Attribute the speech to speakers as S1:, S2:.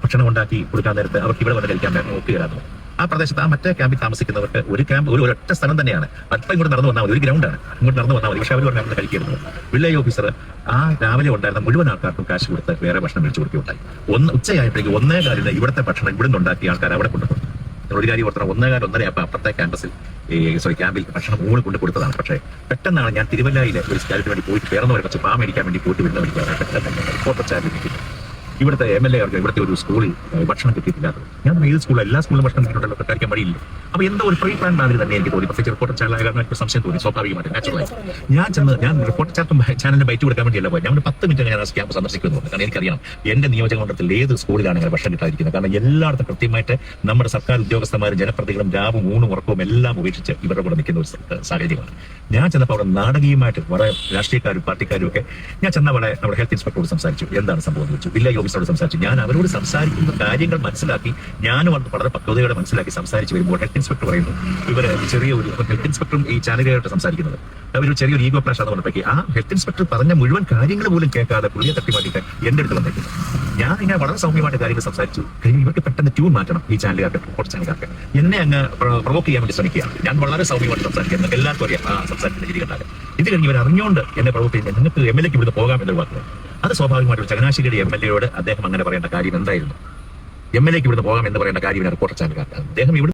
S1: ഭക്ഷണം ഉണ്ടാക്കി കൊടുക്കാൻ നേരത്ത് അവർക്ക് ഇവിടെ വന്ന് കഴിക്കാൻ നോക്കുകയായിരുന്നു. ആ പ്രദേശത്ത് ആ മറ്റേ ക്യാമ്പിൽ താമസിക്കുന്നവർക്ക് ഒരു ക്യാമ്പ് ഒരു ഒറ്റ സ്ഥലം തന്നെയാണ്. അല്പം ഇങ്ങോട്ട് നടന്നു വന്നാൽ മതി, ഒരു ഗ്രൗണ്ടാണ്, ഇങ്ങോട്ട് നടന്നു വന്നാൽ മതി. പക്ഷെ അവർ പറഞ്ഞാൽ കഴിക്കരുത്. വില്ലേജ് ഓഫീസർ ആ രാവിലെ ഉണ്ടായിരുന്ന മുഴുവൻ ആൾക്കാർക്കും കാശ് കൊടുത്ത് വേറെ ഭക്ഷണം മേടിച്ചു കൊടുക്കുകയുണ്ടായി. ഉച്ചയായപ്പോഴേക്ക് 1:15 ഇവിടുത്തെ ഭക്ഷണം ഇവിടുന്ന് ഉണ്ടാക്കിയ ആൾക്കാർ അവിടെ കൊണ്ടുപോകും. ഒരു കാര്യം ഓർത്തണം, 1:15 അപ്പൊ അപ്പുറത്തെ ക്യാമ്പിൽ ഭക്ഷണം ഊണ് കൊണ്ട് കൊടുത്തതാണ്. പക്ഷേ പെട്ടെന്നാണ് ഞാൻ തിരുവല്ലയിലെ ഒരു സ്ഥലത്തിന് വേണ്ടി പോയിട്ട് പേർന്നവരെ കുറച്ച് പാ മേടിക്കാൻ വേണ്ടി പോയിട്ട് വരുന്ന വഴിക്കാണ് പെട്ടെന്ന് റിപ്പോർട്ടർ ചാനലിൽ ഇവിടുത്തെ MLA അവർക്ക് ഇവിടുത്തെ ഒരു സ്കൂളിൽ ഭക്ഷണം കിട്ടിയിട്ടില്ലാത്തത്. ഞാൻ ഏത് സ്കൂളിൽ എല്ലാ സ്കൂളിലും ഭക്ഷണം കിട്ടിയിട്ടുണ്ടല്ലോ, കഴിക്കാൻ വഴിയില്ല. അപ്പൊ എന്തോ ഒരു പ്രീ പ്ലാൻ മാതിരി തന്നെ എനിക്ക് തോന്നി. പ്രത്യേകിച്ച് റിപ്പോർട്ടർ ചാനലായ കാരണം എനിക്ക് സംശയം തോന്നി, സ്വാഭാവികമായിട്ട് നാച്ചുറലായി. ഞാൻ റിപ്പോർട്ടർ ചാനലിന് ബൈറ്റ് കൊടുക്കാൻ വേണ്ടിയല്ല പോയി. ഞാൻ 10 മിനിറ്റ് ഞാൻ ക്യാമ്പ് സന്ദർശിക്കുന്നു. കാരണം എനിക്കറിയാം എന്റെ നിയോജകമണ്ഡലത്തിൽ ഏത് സ്കൂളിലാണ് ഇങ്ങനെ ഭക്ഷണം കിട്ടാതിരിക്കുന്നത്. കാരണം എല്ലായിടത്തും കൃത്യമായിട്ട് നമ്മുടെ സർക്കാർ ഉദ്യോഗസ്ഥന്മാരും ജനപ്രതികളും രാവും ഊണും ഉറക്കവും എല്ലാം ഉപേക്ഷിച്ച് ഇവരുടെ കൂടെ നിൽക്കുന്ന ഒരു സാഹചര്യമാണ്. ഞാൻ ചെന്നപ്പോൾ അവിടെ നാടകീയമായിട്ട് വളരെ രാഷ്ട്രീയക്കാരും പാർട്ടിക്കാരും ഒക്കെ ഞാൻ ചെന്നവിടെ നമ്മുടെ ഹെൽത്ത് ഇൻസ്പെക്ടറോട് സംസാരിച്ചു, എന്താണ് സംഭവം എന്ന് വെച്ചു. വില്ലേജ് ഓഫീസറോട് സംസാരിച്ചു. ഞാൻ അവരോട് സംസാരിക്കുന്ന കാര്യങ്ങൾ മനസ്സിലാക്കി, ഞാനും വളരെ പക്വതയോടെ മനസ്സിലാക്കി സംസാരിച്ച് വരുമ്പോൾ ഹെൽത്ത് ഇൻസ്പെക്ടർ പറയുന്നു, ഇവര് ചെറിയൊരു ഹെൽത്ത് ഇൻസ്പെക്ടറും ഈ ചാനലുകാരായിട്ട് സംസാരിക്കുന്നത് അവരൊരു ചെറിയൊരു ഈഗോ ക്ലാഷ് അതുകൊണ്ടൊക്കെ ആ ഹെൽത്ത് ഇൻസ്പെക്ടർ പറഞ്ഞ മുഴുവൻ കാര്യങ്ങൾ പോലും കേൾക്കാതെ പുള്ളിയെ തട്ടി മാറ്റിയിട്ട് എന്റെ അടുത്ത് വന്നേക്കുന്നു. ഞാൻ ഇങ്ങനെ വളരെ സൗമ്യമായിട്ട് കാര്യങ്ങൾ സംസാരിച്ചു. ഇവർക്ക് പെട്ടെന്ന് ട്യൂൺ മാറ്റണം ഈ ചാനലുകാർക്ക്, റിപ്പോർട്ട് ചാനലുകാർക്ക്. എന്നെ അങ്ങ് പ്രൊവോക്ക് ചെയ്യാൻ വേണ്ടി ശ്രമിക്കുകയാണ്. ഞാൻ വളരെ സൗമ്യമായിട്ട് സംസാരിക്കുക, എന്നൊക്കെ എല്ലാവർക്കും അറിയാം ആ സംസാരിക്കുന്ന രീതി കണ്ടാൽ. ഇത് കഴിഞ്ഞ് ഇവർ അറിഞ്ഞുകൊണ്ട് എന്നെ പ്രൊവോക്ക് ചെയ്യുന്നത് നിങ്ങൾക്ക് MLAക്ക് ഇവിടുന്ന് പോകാം എന്നൊരു വാക്ക്. അത് സ്വാഭാവികമായിട്ട് ചങ്ങനാശ്ശേരിയുടെ MLAയോട് അദ്ദേഹം അങ്ങനെ പറയേണ്ട കാര്യം എന്തായിരുന്നു? MLAക്ക് ഇവിടുന്ന് പോകാം എന്ന് പറയേണ്ട കാര്യം റിപ്പോർട്ടർ ചാനലുകാർക്ക്. അദ്ദേഹം ഇവിടെ